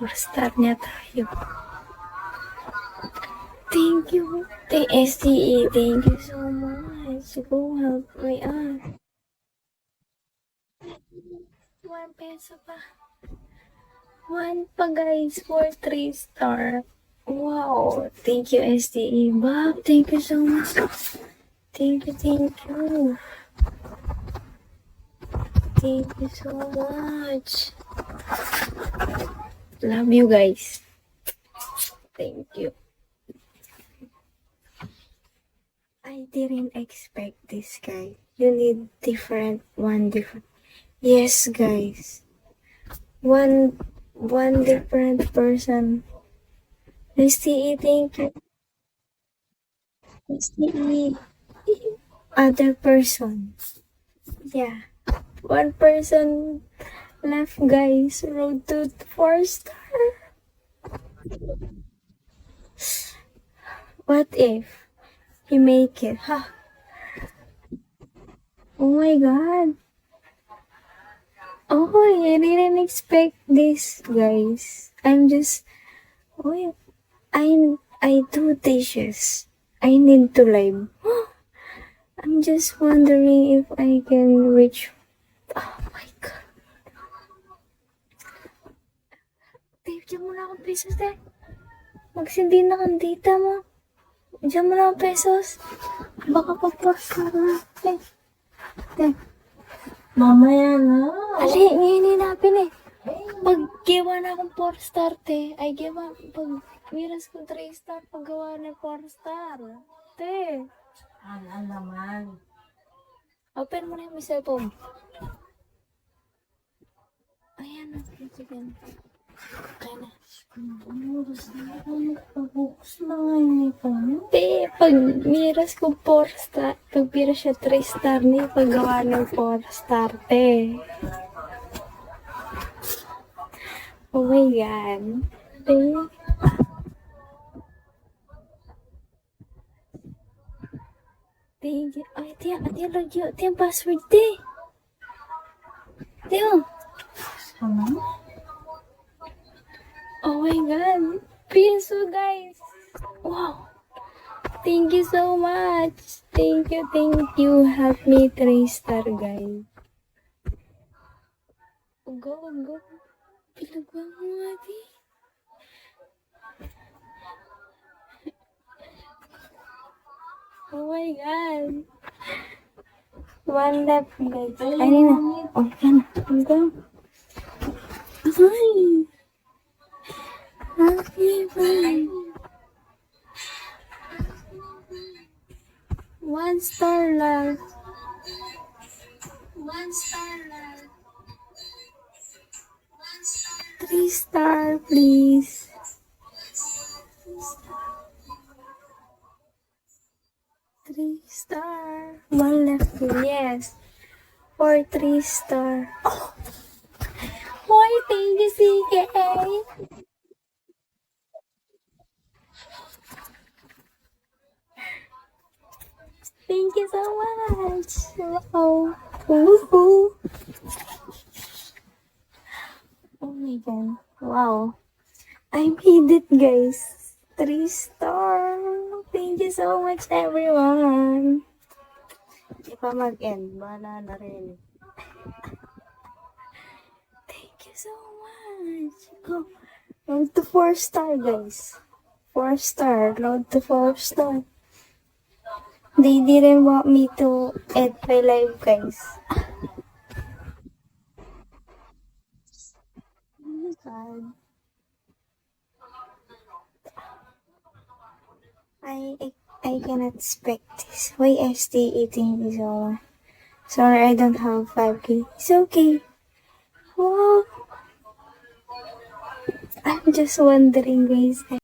4-star niya tayo. Thank you. STE, thank you so much. Go help me out. 1 peso pa. 1 pa guys for 3-star. Wow. Thank you, STE. Bob, thank you so much. Thank you. Thank you so much. Love you guys. Thank you. I didn't expect this, guys. You need different. Yes, guys. One different person. STE, thank you. STE. Other person. Yeah. 1 person left, guys. Road to 4-star. What if he make it? Huh? Oh my god. Oh, I didn't expect this, guys. I do dishes. I need to live. I'm just wondering if I can reach. Oh my god. Dave, diyan mo na akong pesos, Dave. Magsindi na kang data mo. Diyan mo na akong pesos. Baka pagpasa na. Dave. Mamaya na. Ali, ngayon hinapin eh. Pag gawa na akong 4-star, te. Ay, gawa. Pag miras ko 3-star, pag gawa na 4-star. Te. Ano naman? Open mo na yung cellphone. Ayan na. Sige. Kaya na. Pag-focus na ngayon ito. Te, pag miras ko 4-star, pag pira siya 3-star niya, pag gawa ng 4-star, te. Oh my god. Te. Te, ay, te, lagyo. Te, ang password, te. Te, oh. Ano? Oh my god. Piso, guys. Wow. Thank you so much. Thank you. Help me 3-star, guys. Go. Pinagwa mo nga, te. Oh my god. 1 left, guys. Ayun na. Oh, yan. Go. Ay. Happy birthday. 1 star left. 3-star, please. 3-star. 1 left. Yes. For 3-star. Oh. Hoy, thank you, CK. Thank you so much. Wow. Woohoo. Oh my god. Wow. I made it, guys. 3-star. Thank you so much, everyone. Di pa mag-end. Bahala na rin. Thank you so much. Go. Load to 4-star, guys. 4-star. Load to 4-star. They didn't want me to end my live, guys. Oh my god. I cannot expect this. Why ST eating this all? Sorry, I don't have 5K. It's okay. Wow. I'm just wondering, guys.